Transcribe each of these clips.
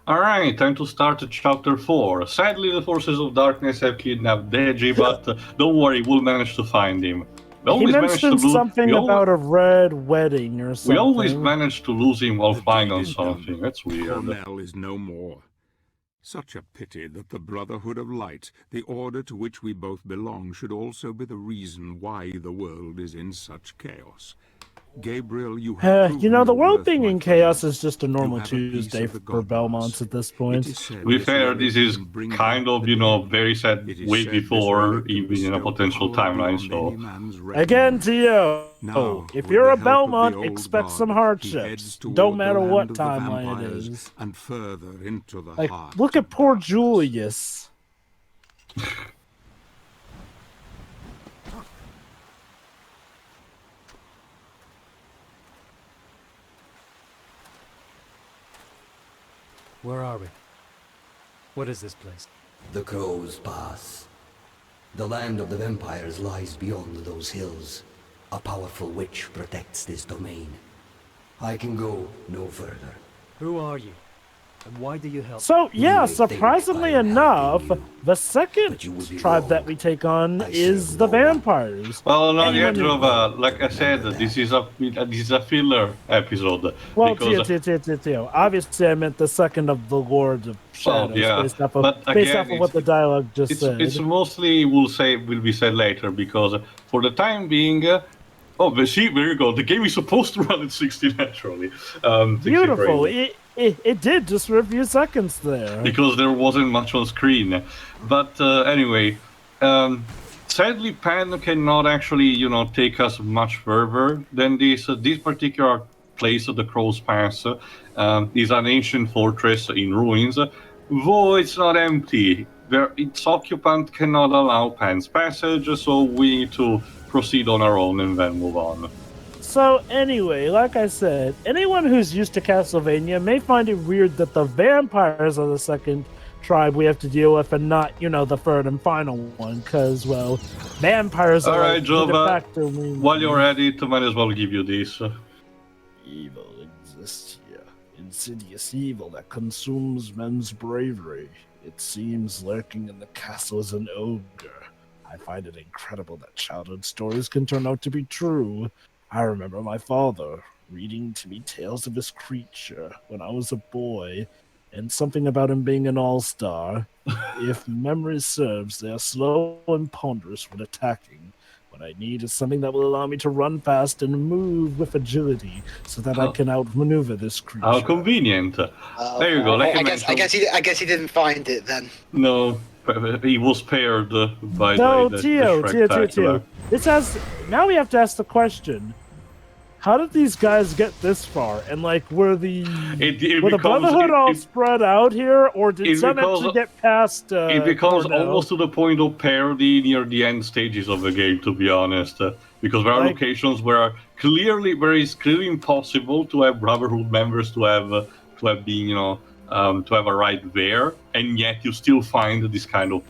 Alright, time to start chapter 4. Sadly, the forces of darkness have kidnapped Deji, but don't worry, we'll manage to find him. He mentioned something about a red wedding or something. We always manage to lose him while flying on something. That's weird. Cornell is no more. Such a pity that the Brotherhood of Light, the order to which we both belong, should also be the reason why the world is in such chaos. Gabriel, you know, the world being in chaos is just a normal Tuesday for Belmonts at this point. To be fair, this is kind of, very sad way before even in a potential timeline, so... Again, Tio, if you're a Belmont, expect some hardships. Don't matter what timeline it is. And further into the heart. Look at poor Julius. Where are we? What is this place? The Crow's Pass. The land of the vampires lies beyond those hills. A powerful witch protects this domain. I can go no further. Who are you? And why do you help? So, yeah, surprisingly enough, the second tribe that we take on is the vampires. Well, not yet, Rova. Like I said, this is a filler episode. Well, Tio, obviously I meant the second of the Lord of Shadows, based off of what the dialogue just said. It's mostly will be said later, because for the time being... see, there you go. The game is supposed to run at 60 naturally. Beautiful. It did just for a few seconds there. Because there wasn't much on screen. But anyway, sadly, Pan cannot actually, take us much further than this. This particular place of the Crow's Pass is an ancient fortress in ruins, though it's not empty. Its occupant cannot allow Pan's passage, so we need to proceed on our own and then move on. So anyway, like I said, anyone who's used to Castlevania may find it weird that the vampires are the second tribe we have to deal with and not, the third and final one, because, well, vampires are... Alright, Jova, while you're at it, I might as well give you this. Evil exists here. Insidious evil that consumes men's bravery. It seems lurking in the castle as an ogre. I find it incredible that childhood stories can turn out to be true. I remember my father reading to me tales of this creature when I was a boy, and something about him being an all-star. If memory serves, they are slow and ponderous when attacking. What I need is something that will allow me to run fast and move with agility, so that I can outmaneuver this creature. How convenient! There you go. Like I guess he didn't find it then. No, he was spared by Tio. Now we have to ask the question: how did these guys get this far? And were the Brotherhood all spread out here, or did some actually get past? It becomes almost to the point of parody near the end stages of the game, to be honest, because there are locations where it's clearly impossible to have Brotherhood members to have been, to have arrived there, and yet you still find this kind of,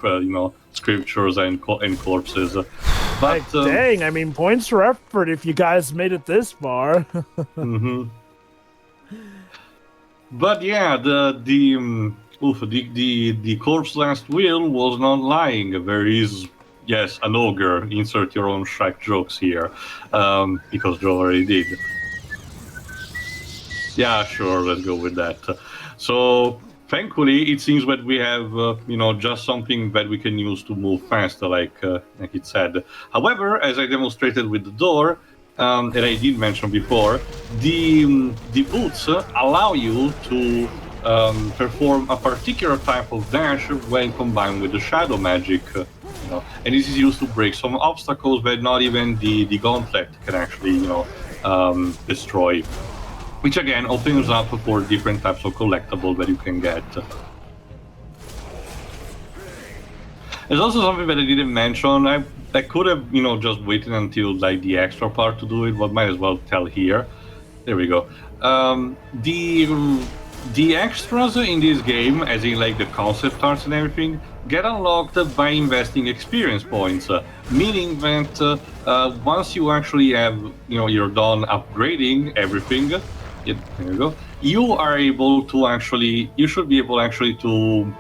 scriptures and corpses. But dang, I mean, points for effort if you guys made it this far. Mm-hmm. But yeah, the corpse last will was not lying. There is, yes, an ogre. Insert your own Shrek jokes here, because Joe already did. Yeah, sure, let's go with that. So, thankfully, it seems that we have, just something that we can use to move faster, like it said. However, as I demonstrated with the door, and I did mention before, the boots allow you to perform a particular type of dash when combined with the shadow magic. And this is used to break some obstacles that not even the gauntlet can actually, destroy. Which again opens up for different types of collectibles that you can get. There's also something that I didn't mention. I could have, just waited until the extra part to do it, but might as well tell here. There we go. The extras in this game, as in the concept arts and everything, get unlocked by investing experience points. Meaning that once you actually have, you're done upgrading everything. There you go. you are able to actually, you should be able actually to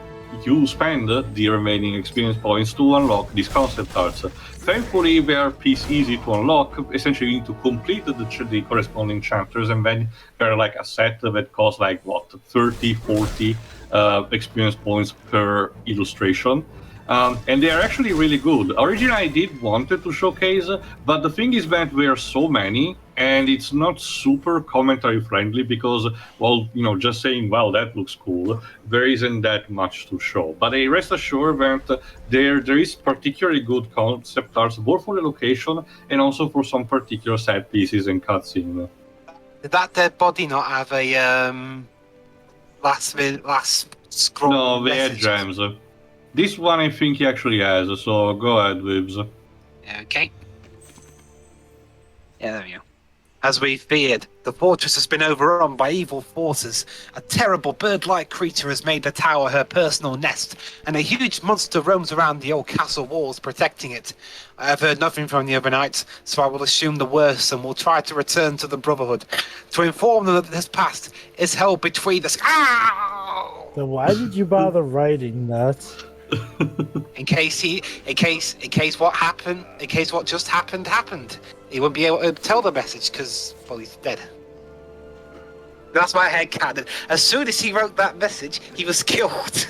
spend the remaining experience points to unlock these concept arts. Thankfully, they are piece easy to unlock. Essentially, you need to complete the corresponding chapters, and then they're like a set that costs like, what, 30, 40 experience points per illustration. And they are actually really good. Originally, I did wanted to showcase, but the thing is that there are so many, and it's not super commentary friendly because, well, just saying, well, that looks cool, there isn't that much to show. But rest assured that there is particularly good concept arts, both for the location and also for some particular set pieces and cutscene. Did that dead body not have a last scroll? No, they had gems. This one I think he actually has, so go ahead, Vibs. Okay. Yeah, there we go. As we feared, the fortress has been overrun by evil forces. A terrible bird-like creature has made the tower her personal nest, and a huge monster roams around the old castle walls protecting it. I have heard nothing from the other knights, so I will assume the worst and will try to return to the Brotherhood to inform them that this past is held between us. Ow! Then why did you bother writing that? In case what just happened. He wouldn't be able to tell the message because, well, he's dead. That's my headcanon. As soon as he wrote that message, he was killed.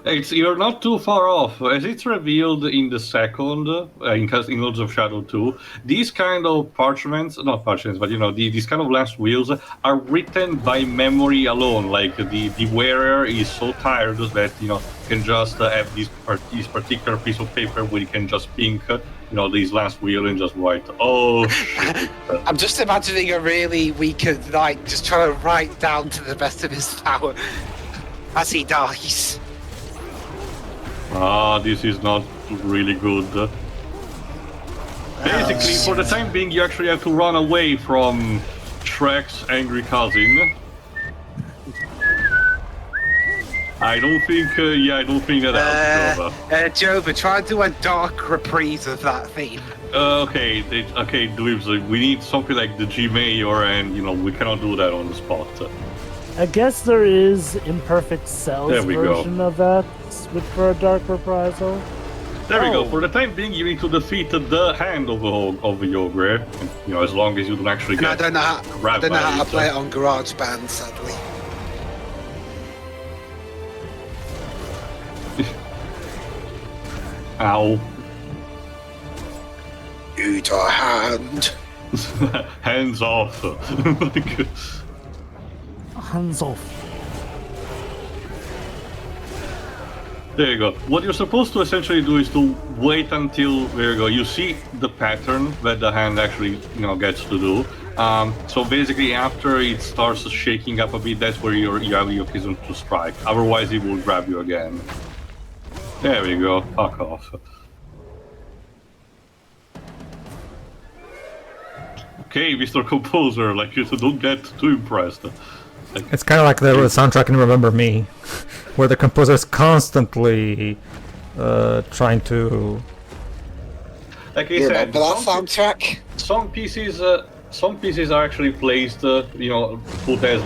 You're not too far off. As it's revealed in the second, in Lords of Shadow 2, these kind of not parchments, but these kind of last wheels are written by memory alone. Like the wearer is so tired that can just have this particular piece of paper where he can just pink these last wheel and just write. Oh shit. I'm just imagining a really weak knight just trying to write down to the best of his power as he dies. This is not really good. Basically, for the time being, you actually have to run away from Shrek's angry cousin. I don't think that helps, Jova. Jova, try and do a dark reprise of that theme. Okay, Dweebs, we need something like the Gmayor, and we cannot do that on the spot. I guess there is Imperfect Cell's version of that for a dark reprisal. There we go. For the time being, you need to defeat the hand of the ogre. And, as long as you don't actually get. I don't know how to play it on GarageBand, sadly. Ow. Eat a hand. Hands off. Hands off. There you go. What you're supposed to essentially do is to wait until, there you go, you see the pattern that the hand actually, gets to do. So basically after it starts shaking up a bit, that's where you have the occasion to strike. Otherwise it will grab you again. There we go. Fuck off. Okay, Mr. Composer, you don't get too impressed. It's kind of like the soundtrack in Remember Me, where the composer is constantly trying to. Like I said, that soundtrack. Some pieces are actually placed, put as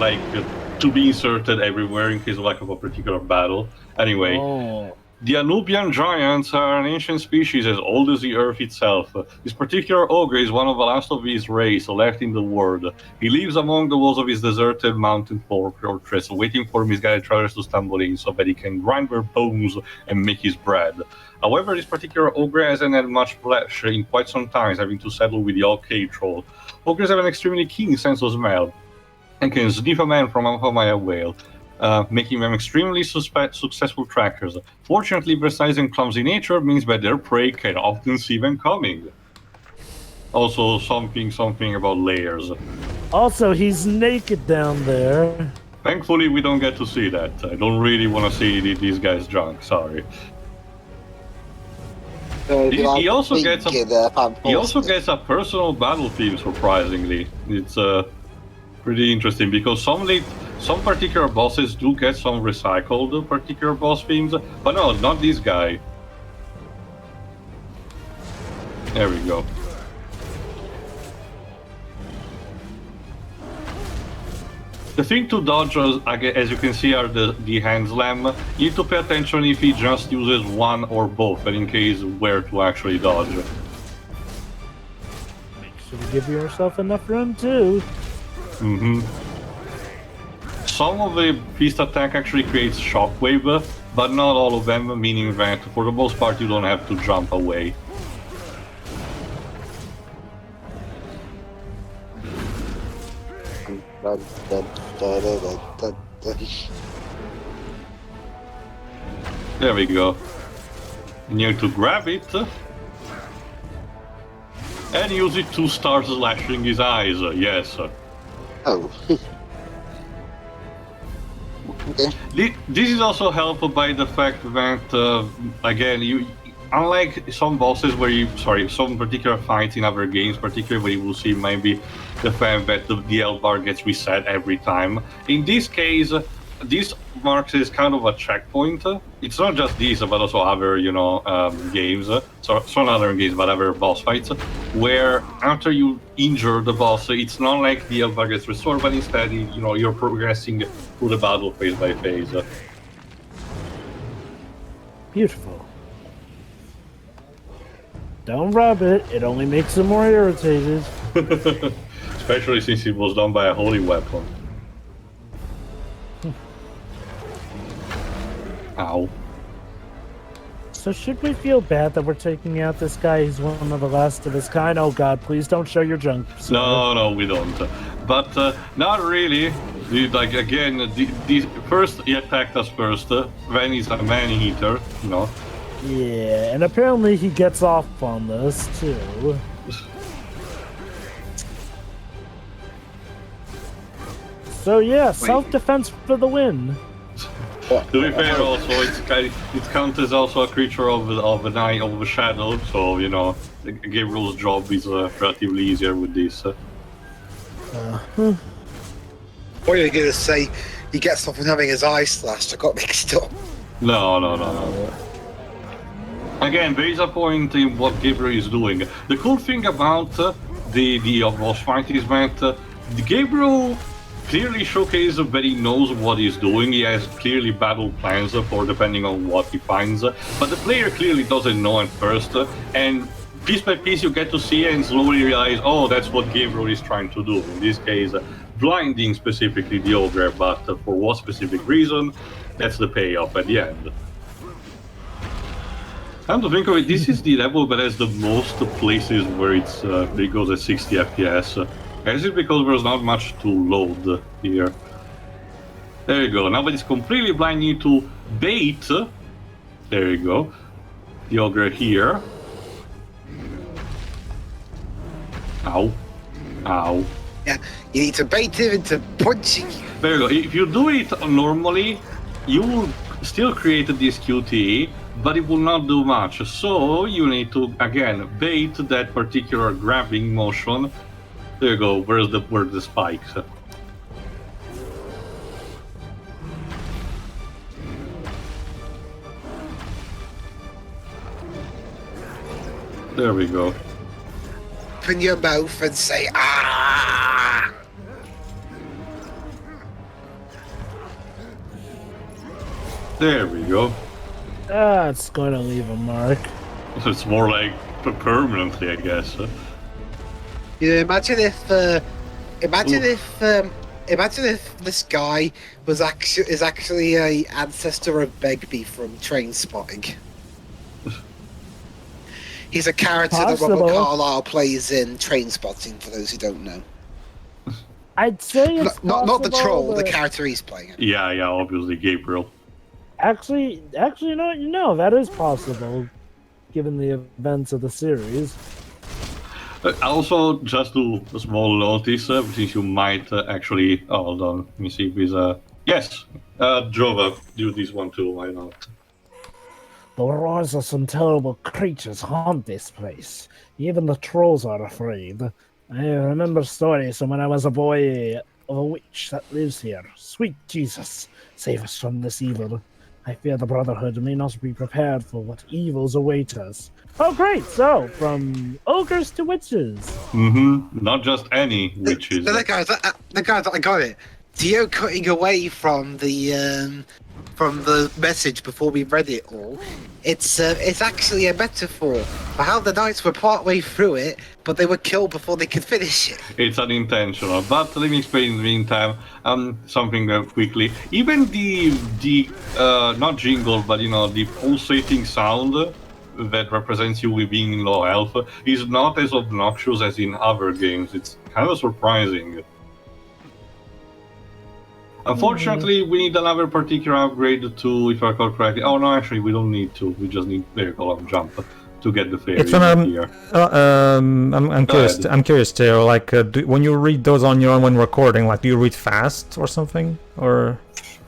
to be inserted everywhere in case of lack of a particular battle. Anyway. Oh. The Anubian giants are an ancient species as old as the earth itself. This particular ogre is one of the last of his race left in the world. He lives among the walls of his deserted mountain fortress, waiting for misguided travelers to stumble in so that he can grind their bones and make his bread. However, this particular ogre hasn't had much flesh in quite some time, having to settle with the old cave troll. Ogres have an extremely keen sense of smell and can sniff a man from a mile away. Making them extremely successful trackers. Fortunately, their size and clumsy nature means that their prey can often see them coming. Also, something about layers. Also, he's naked down there. Thankfully, we don't get to see that. I don't really want to see these guys drunk, sorry. He also gets a personal battle theme, surprisingly. It's pretty interesting because some particular bosses do get some recycled particular boss themes, but no, not this guy. There we go. The thing to dodge, as you can see, are the hand slam. You need to pay attention if he just uses one or both, and in case where to actually dodge. Make sure to give yourself enough room too. Some of the fist attack actually creates shockwave, but not all of them, meaning that for the most part you don't have to jump away. There we go. You need to grab it and use it to start slashing his eyes. Yes. Oh. Okay. This is also helped by the fact that, again, unlike some bosses some particular fights in other games, particularly where you will see maybe the fact that the L bar gets reset every time. In this case, this marks as kind of a checkpoint. It's not just this, but also other, games. So not other games, but other boss fights, where after you injure the boss, it's not like the L bar gets restored, but instead, you're progressing through the battle phase by phase. Beautiful. Don't rub it, it only makes it more irritated. Especially since it was done by a holy weapon. Ow. So should we feel bad that we're taking out this guy? He's one of the last of his kind. Oh god, please don't show your junk. Sir. No, we don't. But not really. First he attacked us first, then he's a man-eater, Yeah, and apparently he gets off on this too. So yeah, self-defense for the win. To be fair, also it counts as also a creature of the night, of the shadow. So Gabriel's job is relatively easier with this. What are you gonna say? He gets off on having his eyes slashed. I got mixed up. No. Again, there is a point in what Gabriel is doing. The cool thing about the boss fight is that Gabriel clearly showcases that he knows what he's doing. He has clearly battle plans for depending on what he finds, but the player clearly doesn't know at first, and piece by piece you get to see and slowly realize, oh, that's what Gabriel is trying to do. In this case, blinding specifically the ogre, but for what specific reason, that's the payoff at the end. Time to think of it, this is the level that has the most places where it goes at 60 FPS. I guess it's because there's not much to load here. There you go, now that it's completely blind, you need to bait. There you go. The ogre here. Ow. Yeah, you need to bait him into punching you. There you go. If you do it normally, you will still create this QTE, but it will not do much. So you need to, again, bait that particular grabbing motion. There you go. Where's the spikes? There we go. Open your mouth and say, ah! There we go. That's going to leave a mark. It's more like permanently, I guess. Imagine if this guy is actually a ancestor of Begbie from Trainspotting. He's a character that Robert Carlyle plays in Trainspotting, for those who don't know. I'd say it's not the troll, but... the character he's playing. Yeah, obviously Gabriel. Actually, that is possible, given the events of the series. Also, just to a small notice, since you might actually... Oh, hold on, let me see if he's... Yes, Jova, do this one too, why not? The roars of some terrible creatures haunt this place. Even the trolls are afraid. I remember stories from when I was a boy of a witch that lives here. Sweet Jesus, save us from this evil. I fear the Brotherhood may not be prepared for what evils await us. Oh, great! So, from ogres to witches. Mm-hmm. Not just any witches. The guys, I got it. Dio cutting away from the message before we read it all. It's actually a metaphor for how the knights were partway through it, but they were killed before they could finish it. It's unintentional, but let me explain in the meantime something quickly. Even the not jingle, but the pulsating sound that represents you with being in low health is not as obnoxious as in other games. It's kind of surprising. Unfortunately, we need another particular upgrade to, if I recall correctly. Oh no, actually, we don't need to. We just need jump to get the fairy here. I'm curious. I'm curious too. Like, when you read those on your own when recording, like, do you read fast or something, or?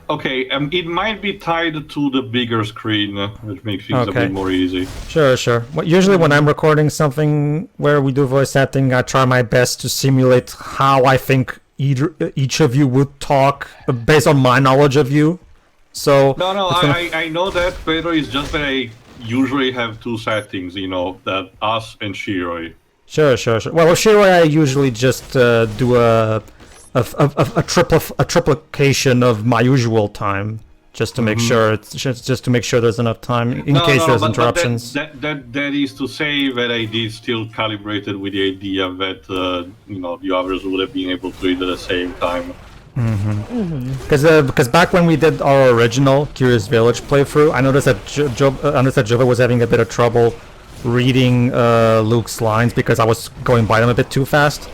Okay, it might be tied to the bigger screen, which makes things a bit more easy. Sure. Well, usually when I'm recording something where we do voice acting, I try my best to simulate how I think each of you would talk based on my knowledge of you. So no, I know that, Pedro. It's just that I usually have two settings, that us and Shiroi. Sure. Well, with Shiroi, I usually just do a triplication of my usual time, just to make sure just to make sure there's enough time in case there's interruptions. That is to say that I did still calibrated with the idea that the others would have been able to read at the same time. Because back when we did our original Curious Village playthrough, I noticed that Jova was having a bit of trouble reading Luke's lines because I was going by them a bit too fast.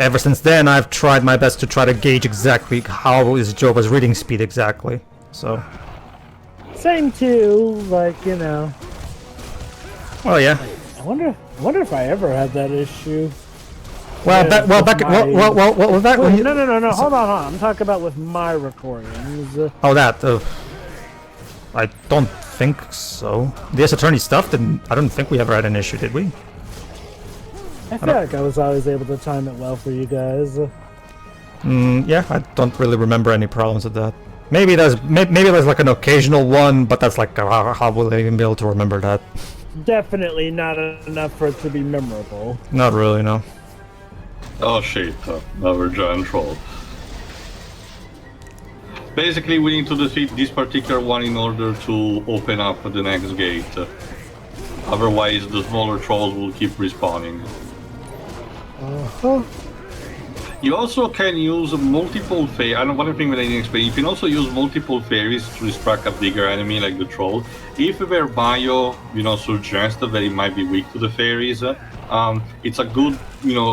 Ever since then, I've tried my best to try to gauge exactly how is Jova's reading speed exactly. So. Same too, like, Oh yeah. I wonder if I ever had that issue. Back when you... No. Hold on. I'm talking about with my recordings. I don't think so. The S Attorney stuff I don't think we ever had an issue, did we? I feel like I was always able to time it well for you guys. Yeah, I don't really remember any problems with that. Maybe there's like an occasional one, but that's like how will I even be able to remember that? Definitely not enough for it to be memorable. Not really, no. Oh shit, another giant troll. Basically, we need to defeat this particular one in order to open up the next gate. Otherwise, the smaller trolls will keep respawning. You also can use multiple fairies. I don't want to think that I didn't explain. You can also use multiple fairies to distract a bigger enemy like the troll. If their bio, suggests that it might be weak to the fairies, it's a good,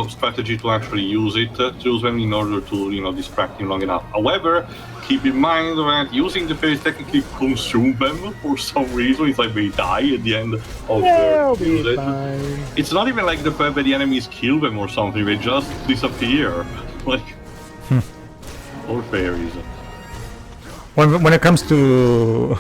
strategy to actually use it, to use them in order to, distract him long enough. However, keep in mind that using the fairies technically consume them for some reason. It's like they die at the end of the use. It's not even like the fact that the enemies kill them or something. They just disappear. Like, or fairies. When it comes to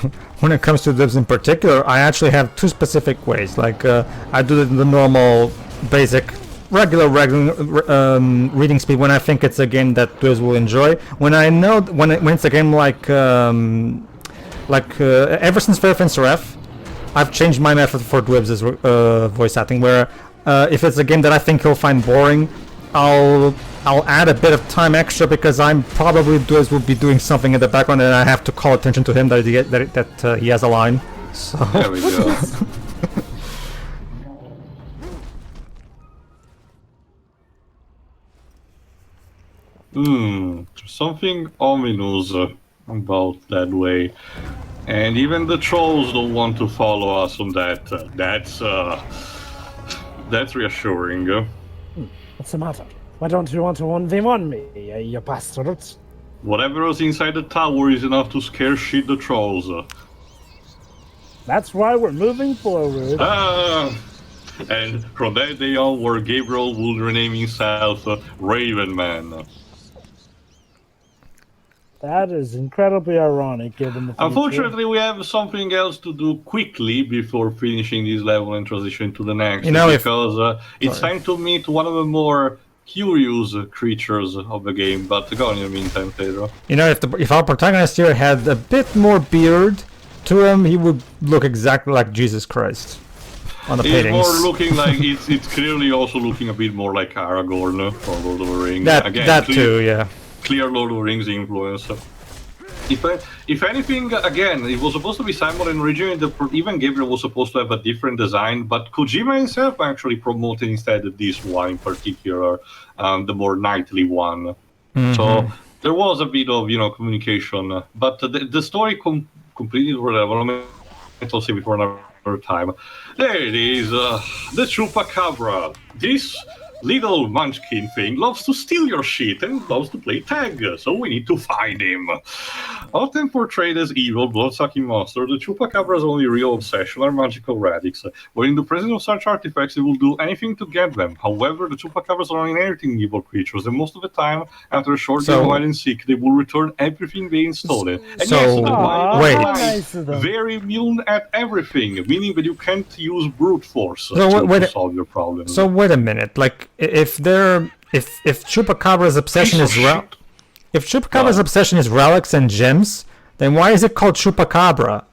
dibs in particular, I actually have two specific ways. Like I do the normal, basic, regular reading speed when I think it's a game that dibs will enjoy. When I know when it's a game like ever since Fair Fencer F, I've changed my method for dibs' voice acting. Where if it's a game that I think he'll find boring, I'll add a bit of time extra because I'm probably will be doing something in the background and I have to call attention to him that he has a line. So there we go. There's something ominous about that way, and even the trolls don't want to follow us on that. That's reassuring. What's the matter? Why don't you want to 1v1 me, you bastards? Whatever was inside the tower is enough to scare shit the trolls. That's why we're moving forward. And from that day onward, Gabriel will rename himself Raven Man. That is incredibly ironic, given the future. Unfortunately, we have something else to do quickly before finishing this level and transition to the next. Because it's time to meet one of the more curious creatures of the game. But go on in the meantime, Pedro. If our protagonist here had a bit more beard to him, he would look exactly like Jesus Christ on the paintings. It's more looking like it's clearly also looking a bit more like Aragorn from Lord of the Rings. That too, yeah. clear Lord of the Rings influence. If anything, again, it was supposed to be Simon and Regiment. Even Gabriel was supposed to have a different design, but Kojima himself actually promoted instead this one in particular, the more knightly one. So there was a bit of communication, but the story completed whatever. I'll say before another time. There it is, the Chupacabra. This little munchkin thing loves to steal your shit and loves to play tag, so we need to find him. Often portrayed as evil, blood-sucking monster, the Chupacabra's only real obsession are magical relics. When in the presence of such artifacts, they will do anything to get them. However, the Chupacabras are inheriting evil creatures, and most of the time, after a short game of hide and seek, they will return everything being stolen. And yes, very immune at everything, meaning that you can't use brute force to solve your problems. So wait a minute, like if Chupacabra's obsession is obsession is relics and gems, then why is it called Chupacabra?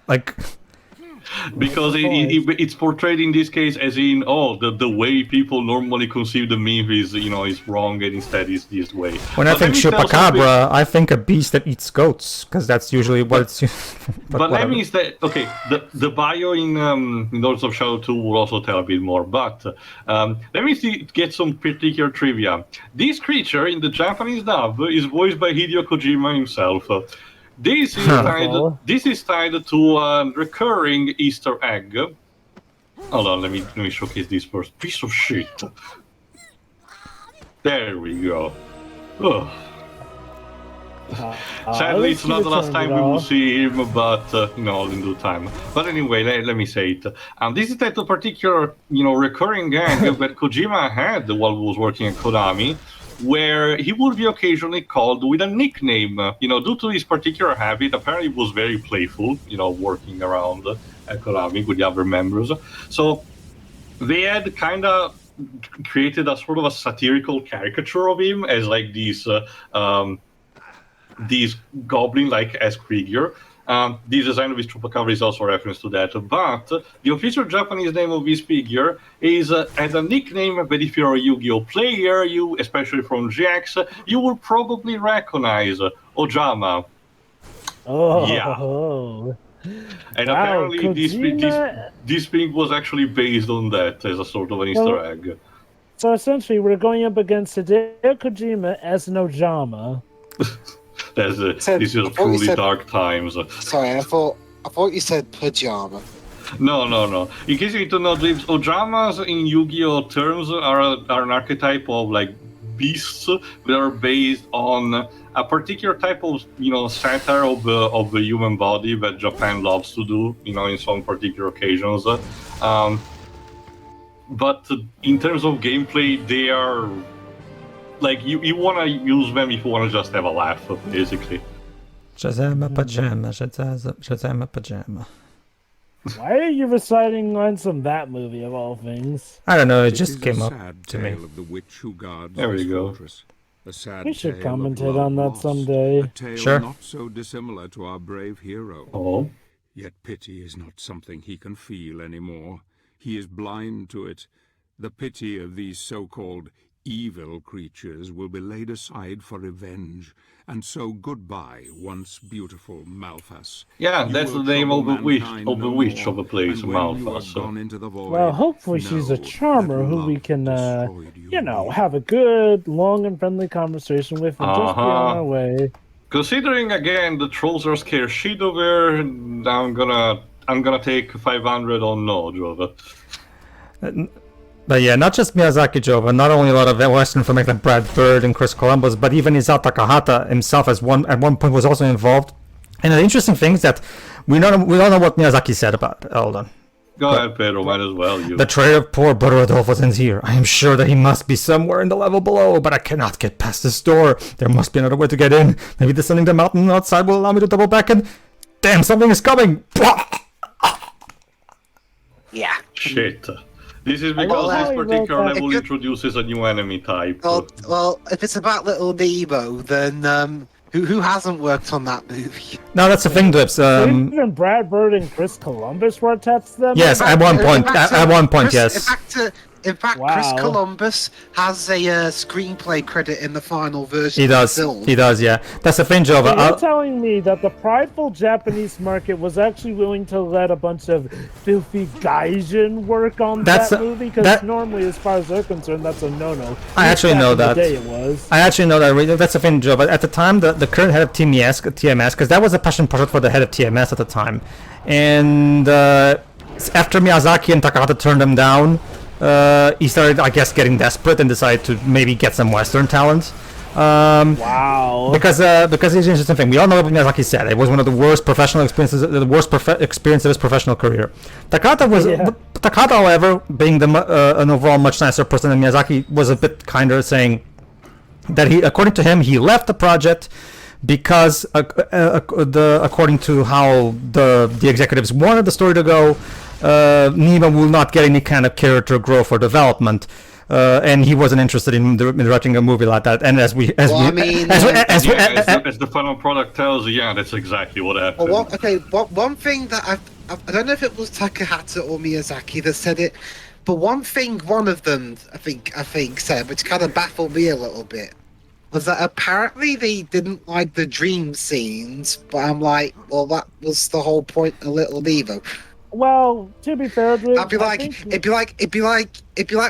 Like, because it's portrayed in this case as in the way people normally conceive the myth is wrong, and instead is this way. When I think Chupacabra, I think a beast that eats goats, because that's usually what it's used for. But let me say, okay, the bio in Lords of Shadow 2 will also tell a bit more, but let me get some particular trivia. This creature in the Japanese dub is voiced by Hideo Kojima himself. This is tied to a recurring Easter egg. Hold on, let me showcase this first. Piece of shit. There we go. Oh. Sadly, it's not the last time we will see him, but in due time. But anyway, let me say it. This is that particular, recurring gag that Kojima had while he was working at Konami, where he would be occasionally called with a nickname. Due to his particular habit, apparently he was very playful, working around at Konami with the other members. So they had kind of created a sort of a satirical caricature of him as like these goblin-like esque figure. The design of his Chupacabra is also a reference to that, but the official Japanese name of this figure is as a nickname that if you're a Yu-Gi-Oh player, especially from GX, you will probably recognize Ojama. Oh. Yeah. And apparently this thing was actually based on that as a sort of an Easter egg. So essentially we're going up against Hideo Kojima as an Ojama. These are truly dark times. Sorry, I thought you said pajama. No. In case you need to know, Ojamas in Yu-Gi-Oh terms are an archetype of like beasts that are based on a particular type of satire of the human body that Japan loves to do in some particular occasions. But in terms of gameplay, they are like you want to use them if you want to just have a laugh, basically. Shazam pajama, Shazam pajama. Why are you reciting lines from that movie of all things? I don't know, it just came up to me. Of the witch who guards there we go. A sad we should tale commentate on that someday. A tale sure. Not so dissimilar to our brave hero. Oh. Yet pity is not something he can feel anymore. He is blind to it. The pity of these so-called evil creatures will be laid aside for revenge, and so goodbye, once beautiful Malphas. Yeah, that's the name of the witch of the place, Malphas. Well, hopefully she's a charmer who we can, have a good, long and friendly conversation with and just be on our way. Considering again the trolls are scared shit of her, I'm gonna take 500 on no, Jova. But yeah, not just Miyazaki Jova, not only a lot of Western filmmakers like Brad Bird and Chris Columbus, but even Isao Takahata himself at one point was also involved. And the interesting thing is that we don't know what Miyazaki said about it. Hold on. Go ahead, Pedro, might as well. The traitor of poor Brother Adolfo ends here. I am sure that he must be somewhere in the level below, but I cannot get past this door. There must be another way to get in. Maybe descending the mountain outside will allow me to double back and... Damn, something is coming! Yeah. Shit. This is because this particular level introduces a new enemy type. Well, if it's about little Nemo, then who hasn't worked on that movie? No, that's the thing, Dips. Even Brad Bird and Chris Columbus were attached to them? Yes, at one point, yes. In fact, Chris Columbus has a screenplay credit in the final version. He does. Of the film. He does. Yeah, that's the thing, Jova. You're telling me that the prideful Japanese market was actually willing to let a bunch of filthy gaijin work on that movie? Because normally, as far as they're concerned, that's a no-no. I actually know that. It was. I actually know that. That's the thing, Jova. At the time, the current head of TMS, because that was a passion project for the head of TMS at the time, and after Miyazaki and Takahata turned him down. He started, I guess, getting desperate and decided to maybe get some Western talent. Wow. Because it's an interesting thing. We all know what Miyazaki said. It was one of the worst professional experiences, experience of his professional career. Takahata, however, being an overall much nicer person than Miyazaki, was a bit kinder, saying that according to him, he left the project because, according to how the executives wanted the story to go, Nima will not get any kind of character growth or development, and he wasn't interested in directing a movie like that. And as the final product tells you, yeah, that's exactly what happened. Well, one thing that I don't know if it was Takahata or Miyazaki that said it, but one thing one of them I think said, which kind of baffled me a little bit, was that apparently they didn't like the dream scenes. But I'm like, well, that was the whole point of Little Nemo. Well, to be fair, Drew, it'd be like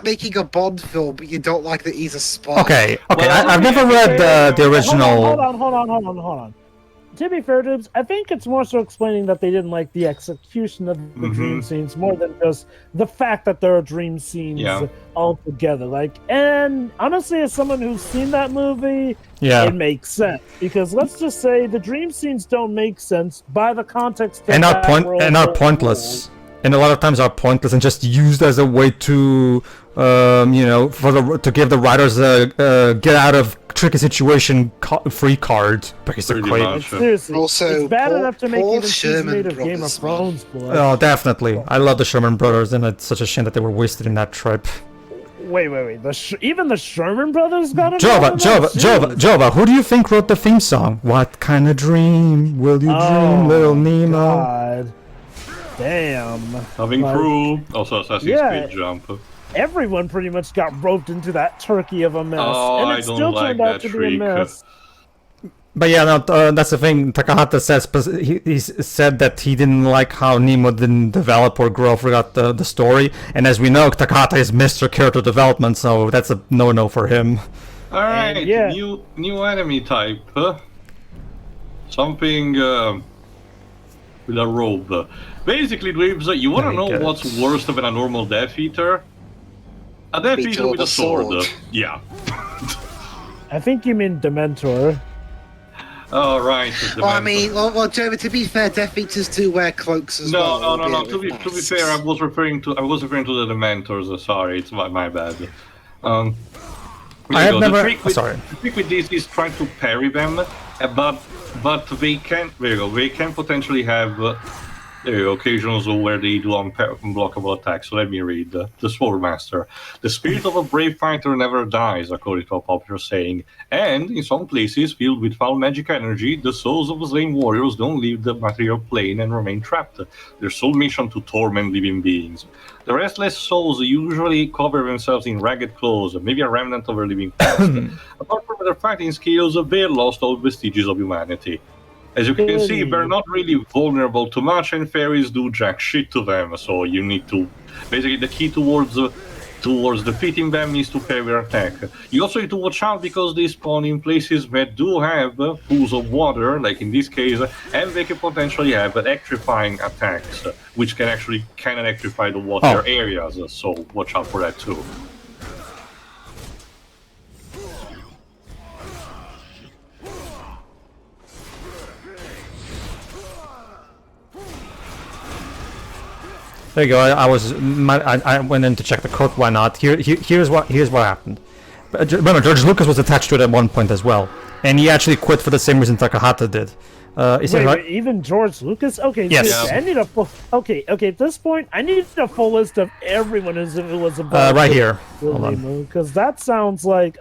making a Bond film, but you don't like that he's a spy. Okay. I've never read the original. Hold on. To be fair, Dibs, I think it's more so explaining that they didn't like the execution of the dream scenes more than just the fact that there are dream scenes altogether. And honestly, as someone who's seen that movie, it makes sense, because let's just say the dream scenes don't make sense by the context of are pointless. And a lot of times are pointless and just used as a way to, to give the writers a get out of tricky situation free card, basically. Seriously, also, it's bad enough to make even season 8 of Game of Thrones. Oh, definitely. I love the Sherman Brothers, and it's such a shame that they were wasted in that trip. Wait. Even the Sherman Brothers got it? Jova, who do you think wrote the theme song? What kind of dream will you dream, little Nemo? God. Damn. Having crew. Also Assassin's Creed Jump. Everyone pretty much got roped into that turkey of a mess. Oh, and it still turned out to be a mess. But yeah, that's the thing. Takahata says he said that he didn't like how Nemo didn't develop or grow throughout the story. And as we know, Takahata is Mr. Character Development, so that's a no-no for him. All right, new enemy type. Something with a robe. Basically, Dweebs, you want to know what's worse than a normal Death Eater? A Death Eater with a sword. Yeah. I think you mean Dementor. Oh, right. Well, Joe, to be fair, Death Eaters do wear cloaks as well. No. To be fair, I was referring to the Dementors. Sorry, it's my bad. I have never. The trick with this is trying to parry them, but they can. There you go. They can potentially have. Occasions where they do unblockable attacks. So let me read. The Swordmaster. The spirit of a brave fighter never dies, according to a popular saying. And, in some places filled with foul magic energy, the souls of slain warriors don't leave the material plane and remain trapped. Their sole mission to torment living beings. The restless souls usually cover themselves in ragged clothes, maybe a remnant of their living past. Apart from their fighting skills, they lost all vestiges of humanity. As you can see, they're not really vulnerable to much, and fairies do jack shit to them, so you need to... Basically, the key towards defeating them is to parry their attack. You also need to watch out because they spawn in places that do have pools of water, like in this case, and they can potentially have electrifying attacks, which can actually electrify the water areas, so watch out for that too. There you go. I went in to check the code. Why not? Here's what happened. Remember, George Lucas was attached to it at one point as well, and he actually quit for the same reason Takahata did. Wait, even George Lucas? Okay, yes. I need a full. Okay. At this point, I need a full list of everyone who was involved. Right here. Hold on. Because that sounds like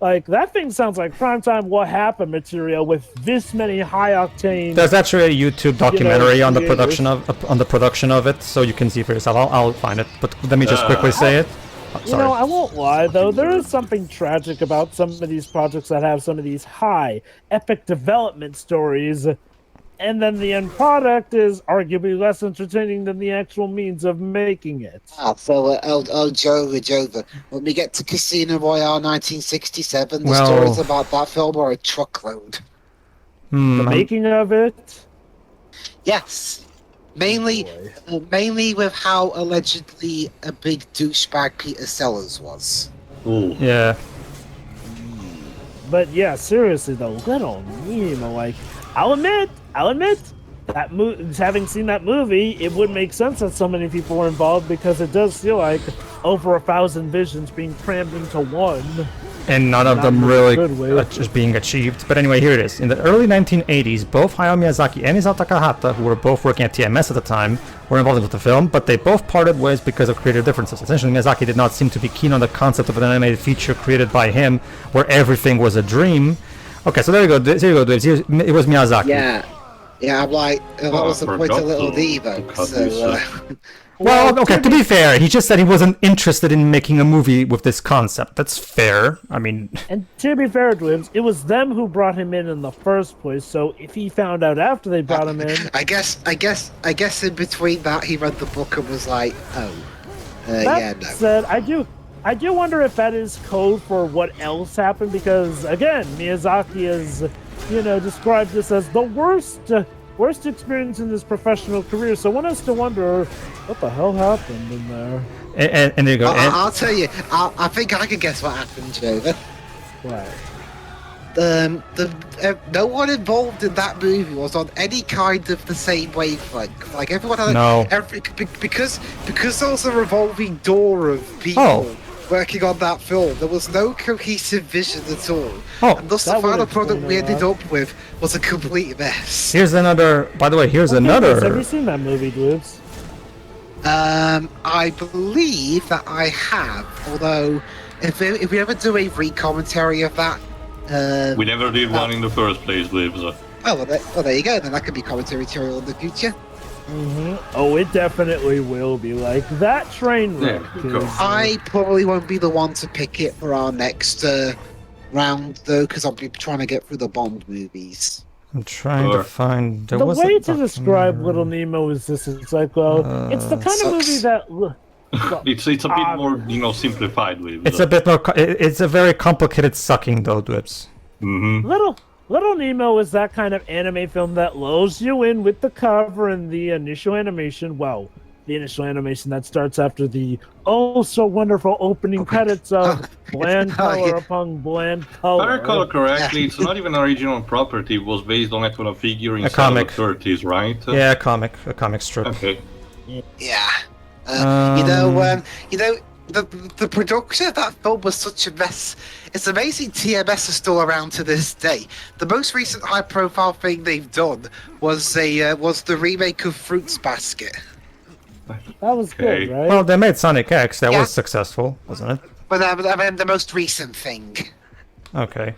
Like, that thing sounds like primetime What Happened material with this many high-octane... There's actually a YouTube documentary on the creators. production of it, so you can see for yourself. I'll find it, but let me just quickly say it. Oh, You know, I won't lie, though. There is something tragic about some of these projects that have some of these high, epic development stories, and then the end product is arguably less entertaining than the actual means of making it. Jova. When we get to Casino Royale 1967, the Well- stories about that film are a truckload. The making of it... Yes. Mainly with how allegedly a big douchebag Peter Sellers was. Ooh. Yeah. But yeah, seriously though, Little Nemo, like, I'll admit, that having seen that movie, it would make sense that so many people were involved because it does feel like over 1,000 visions being crammed into one. And none of Not them in a really good way. just being achieved. But anyway, here it is. In the early 1980s, both Hayao Miyazaki and Isao Takahata, who were both working at TMS at the time, were involved with the film, but they both parted ways because of creative differences. Essentially, Miyazaki did not seem to be keen on the concept of an animated feature created by him, where everything was a dream. Okay, so there you go. There you go, dudes. It was Miyazaki. Yeah, I'm like, that was the point of Little Nemo. So, Well, okay, to be fair, he just said he wasn't interested in making a movie with this concept. That's fair. I mean... And to be fair, Dwibs, it was them who brought him in the first place, so if he found out after they brought him in... I guess in between that, he read the book and was like, That said, I do wonder if that is code for what else happened, because, again, Miyazaki is, described this as the worst experience in his professional career, so one has to wonder what the hell happened in there. And there you go. I'll tell you, I think I can guess what happened, Jova. Right. No one involved in that movie was on any kind of the same wavelength. Like everyone had because there was a revolving door of people working on that film. There was no cohesive vision at all. And thus the final product we ended up with was a complete mess. Here's another. By the way, here's another. Have you seen that movie, Dwibs? I believe that I have. Although, if we ever do a re-commentary of that. We never did one in the first place, Lives. Well, there you go. Then that could be commentary material in the future. Oh, it definitely will be. Like, that train wreck. I probably won't be the one to pick it for our next round, though, because I'll be trying to get through the Bond movies. I'm trying to find... The way to describe Little Nemo is this. It's like, well, it's the kind of movie that... It's a bit more, simplified. Lives. It's a bit more... It's a very complicated sucking, though, Dwibs. Little Nemo is that kind of anime film that lulls you in with the cover and the initial animation. Well, the initial animation that starts after the oh-so-wonderful opening credits of bland color upon bland color. If I recall correctly, it's not even an original property. It was based on a figure in the 30s, right? Yeah, a comic strip. Okay. Yeah. The production of that film was such a mess. It's amazing TMS is still around to this day. The most recent high-profile thing they've done was the remake of Fruits Basket. That was good, right? Well, they made Sonic X. That was successful, wasn't it? But I mean, the most recent thing. Okay.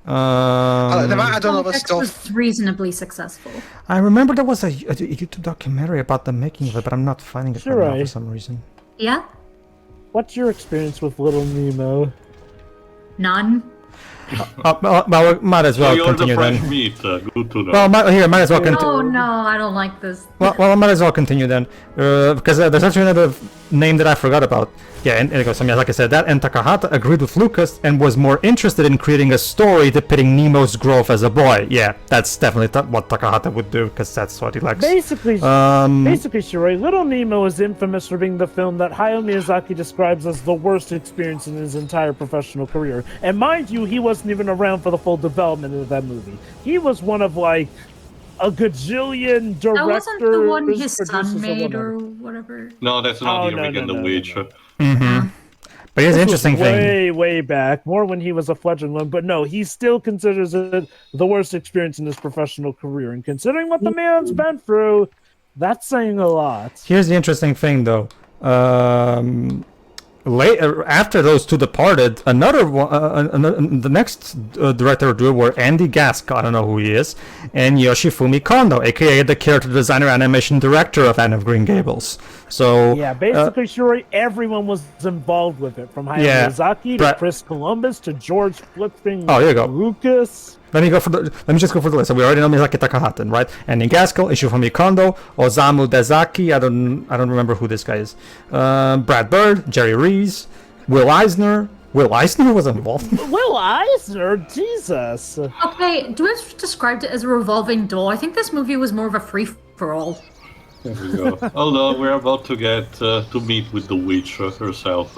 I don't know the stuff. Was reasonably successful. I remember there was a YouTube documentary about the making of it, but I'm not finding it right now for some reason. Yeah? What's your experience with Little Nemo? None. Well, might as well continue then. Meat, good to know. Well, might as well continue. Oh no, I don't like this. Well, I might as well continue then, because there's actually another name that I forgot about. Yeah, and it goes, like I said, that and Takahata agreed with Lucas and was more interested in creating a story depicting Nemo's growth as a boy. Yeah, that's definitely what Takahata would do, because that's what he likes. Basically, Shirai, Little Nemo is infamous for being the film that Hayao Miyazaki describes as the worst experience in his entire professional career. And mind you, he wasn't even around for the full development of that movie. He was one of, like, a gajillion directors. That wasn't the one his son made or whatever. No, that's not the Rig and the Witch. But here's an interesting thing. Way back, more when he was a fledgling one. But no, he still considers it the worst experience in his professional career. And considering what the man's been through, that's saying a lot. Here's the interesting thing, though. later, after those two departed, another one, the next director of Duo were Andy Gask, I don't know who he is, and Yoshifumi Kondo, aka the character designer, animation director of Anne of Green Gables. So yeah, basically, Shuri, everyone was involved with it, from Hayao Miyazaki to Chris Columbus to George Flipping Lucas. Let me just go for the list. So we already know Miyazaki Takahata, right? Andy Gaskell, Ishifumi Kondo, Osamu Dezaki. I don't remember who this guy is. Brad Bird, Jerry Rees, Will Eisner. Will Eisner was involved. Will Eisner, Jesus. Okay, Dwarf described it as a revolving door. I think this movie was more of a free for all. There we go. Although we're about to get to meet with the witch herself.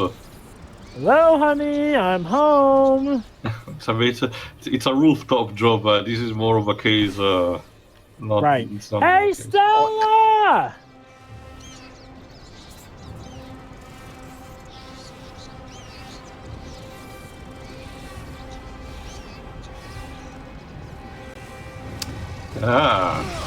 Hello, honey. I'm home. So it's a rooftop job. This is more of a case. Not right. Hey, Stella! Ah.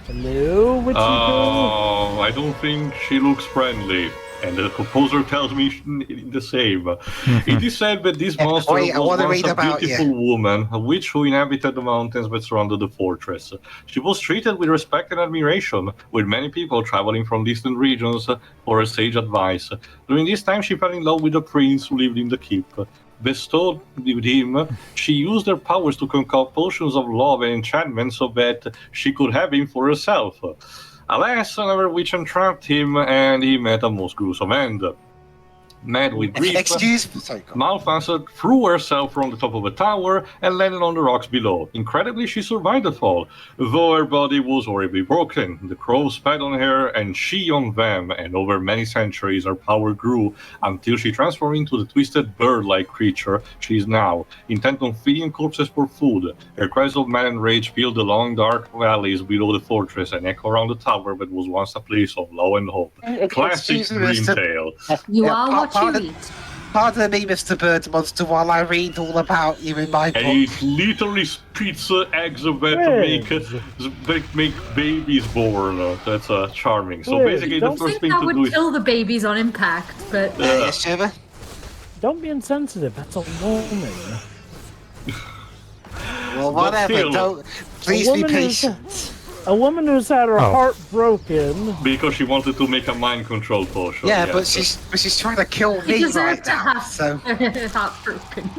Hello, witchy girl? Oh, I don't think she looks friendly. And the composer tells me the same. It is said that this monster was once a beautiful woman, a witch who inhabited the mountains that surrounded the fortress. She was treated with respect and admiration, with many people traveling from distant regions for her sage advice. During this time, she fell in love with a prince who lived in the keep. Bestowed with him, she used her powers to concoct potions of love and enchantment so that she could have him for herself. Alas, another witch entrapped him, and he met a most gruesome end. Mad with grief, Malphas threw herself from the top of a tower and landed on the rocks below. Incredibly, she survived the fall, though her body was horribly broken. The crows fed on her and she on them, and over many centuries her power grew until she transformed into the twisted bird-like creature she is now, intent on feeding corpses for food. Her cries of mad and rage filled the long dark valleys below the fortress and echo around the tower that was once a place of love and hope. Classic Green Tale. You are what you eat. Pardon me, Mr. Bird Monster, while I read all about you in my book. And it literally spits eggs of that to make babies born. That's charming. So basically, the first thing to do is... I would kill the babies on impact, but... Yes, Trevor? Don't be insensitive. That's a woman. Well, whatever. Don't... Please be patient. A woman who's had her heart broken because she wanted to make a mind control potion. Yeah, but she's trying to kill me right now. So heart broken.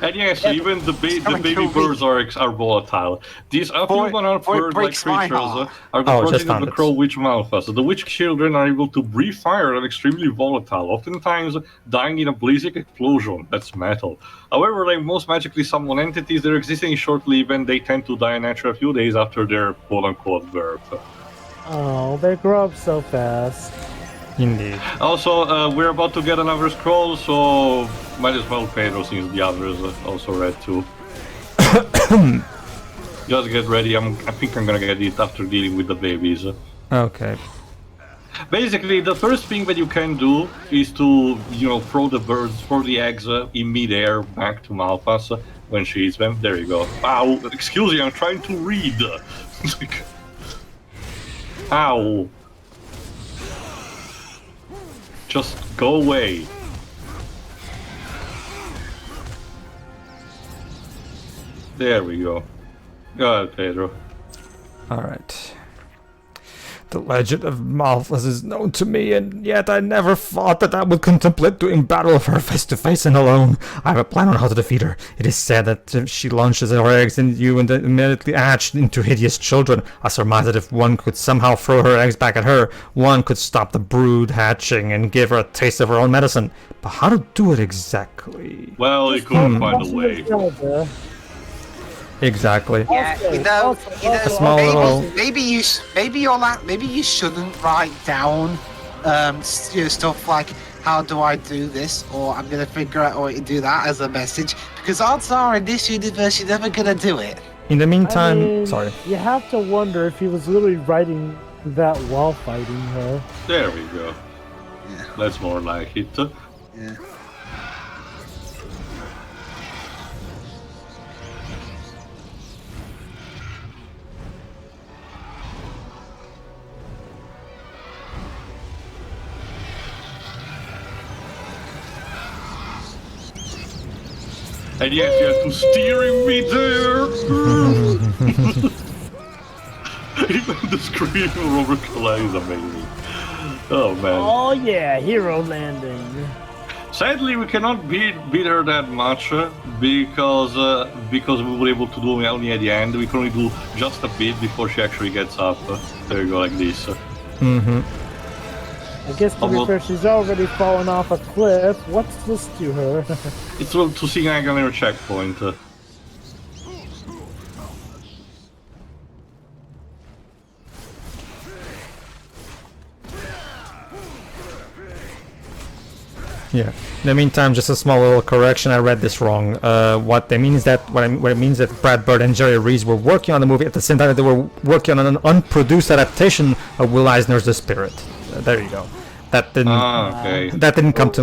And yes, even the baby birds are volatile. These human bird-like creatures are the progeny of the crow witch Malphas. The witch children are able to breathe fire and extremely volatile, oftentimes dying in a blazing explosion. That's metal. However, like most magically summoned entities, their existence is short-lived and they tend to die after a few days after their quote-unquote birth. Oh, they grow up so fast. Indeed. Also, we're about to get another scroll, so might as well Pedro since the others also read too. Just get ready. I think I'm gonna get it after dealing with the babies. Okay. Basically, the first thing that you can do is to, throw the eggs in midair back to Malphas when she eats them. There you go. Ow! Excuse me, I'm trying to read. Ow! Just go away. There we go. Go ahead, Pedro. Alright. The legend of Malphas is known to me, and yet I never thought that I would contemplate doing battle with her face to face and alone. I have a plan on how to defeat her. It is said that if she launches her eggs in you and then immediately hatch into hideous children, I surmise that if one could somehow throw her eggs back at her, one could stop the brood hatching and give her a taste of her own medicine. But how to do it exactly? Well, you couldn't find a way. Exactly. Yeah, maybe you shouldn't write down stuff like how do I do this, or I'm gonna figure out a way to do that as a message, because odds are in this universe you're never gonna do it. In the meantime, sorry. You have to wonder if he was literally writing that while fighting her. There we go. Yeah. That's more like it. Yeah. And yes, you have to steering me there. Even the scream of Robert Collin is amazing. Oh man. Oh yeah, hero landing. Sadly, we cannot beat her that much because we were able to do it only at the end. We can only do just a bit before she actually gets up. There you go, like this. I guess to be fair, she's already fallen off a cliff. What's this to her? It's to see an near checkpoint. Yeah. In the meantime, just a small little correction. I read this wrong. What it means that Brad Bird and Jerry Reese were working on the movie at the same time that they were working on an unproduced adaptation of Will Eisner's The Spirit. There you go. That didn't come to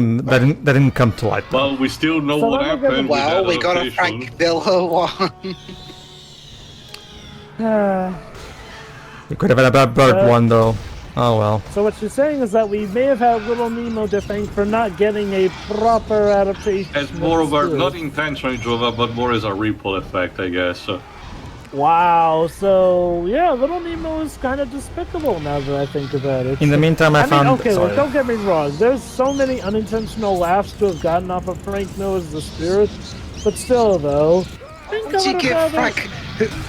light. Though. Well, we still know what happened. Well, we got a Frank Miller one. You could have had a Brad Bird one though. Oh well. So what you're saying is that we may have had Little Nemo to thank for not getting a proper adaptation. It's more of a, not intentionally Jova, but more as a ripple effect, I guess. Wow, so yeah, Little Nemo is kind of despicable now that I think about it. In the meantime, I found... Okay, look, don't get me wrong. There's so many unintentional laughs to have gotten off of Frank Miller's The Spirit, but still, though...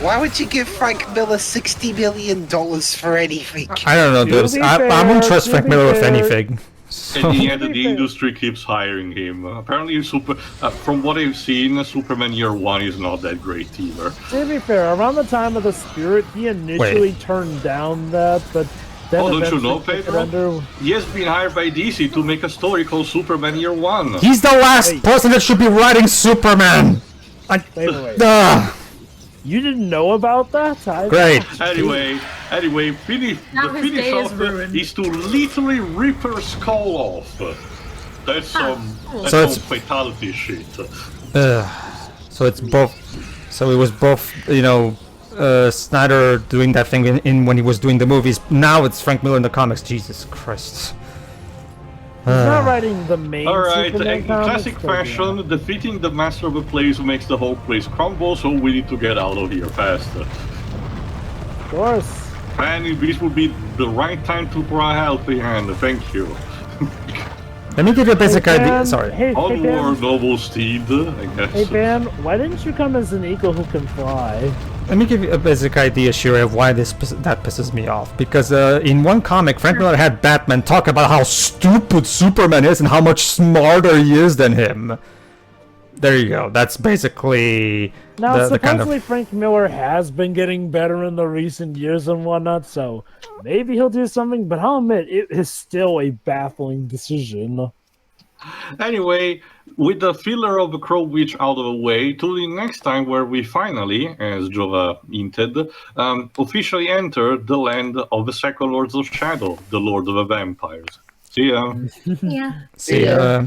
Why would you give Frank Miller $60 million for anything? I don't know, dude. I won't trust Frank Miller with anything. So. At the end, the industry keeps hiring him. Apparently, from what I've seen, Superman Year 1 is not that great either. To be fair, around the time of The Spirit, he initially turned down that, but... Then don't you know, Pedro? He has been hired by DC to make a story called Superman Year 1. He's the last person that should be writing Superman! Wait. You didn't know about that? Great. Anyway, the finish off is to literally rip her skull off. That's some fatality shit. So it's both. So it was both, Snyder doing that thing in when he was doing the movies. Now it's Frank Miller in the comics. Jesus Christ. He's not writing the main. Alright, in classic fashion, defeating the master of a place makes the whole place crumble, so we need to get out of here faster. Of course. And this would be the right time to pour a helping hand, thank you. Let me give you a basic idea. Sorry. Onward, noble steed, I guess. Hey, Ben, why didn't you come as an eagle who can fly? Let me give you a basic idea, Shiri, of why that pisses me off. Because in one comic, Frank Miller had Batman talk about how stupid Superman is and how much smarter he is than him. There you go. That's basically now, supposedly Frank Miller has been getting better in the recent years and whatnot, so maybe he'll do something, but I'll admit, it is still a baffling decision. Anyway, with the filler of the Crow Witch out of the way, to the next time where we finally, as Jova hinted, officially enter the land of the second Lords of Shadow, the Lord of the Vampires. See ya! Yeah. See ya!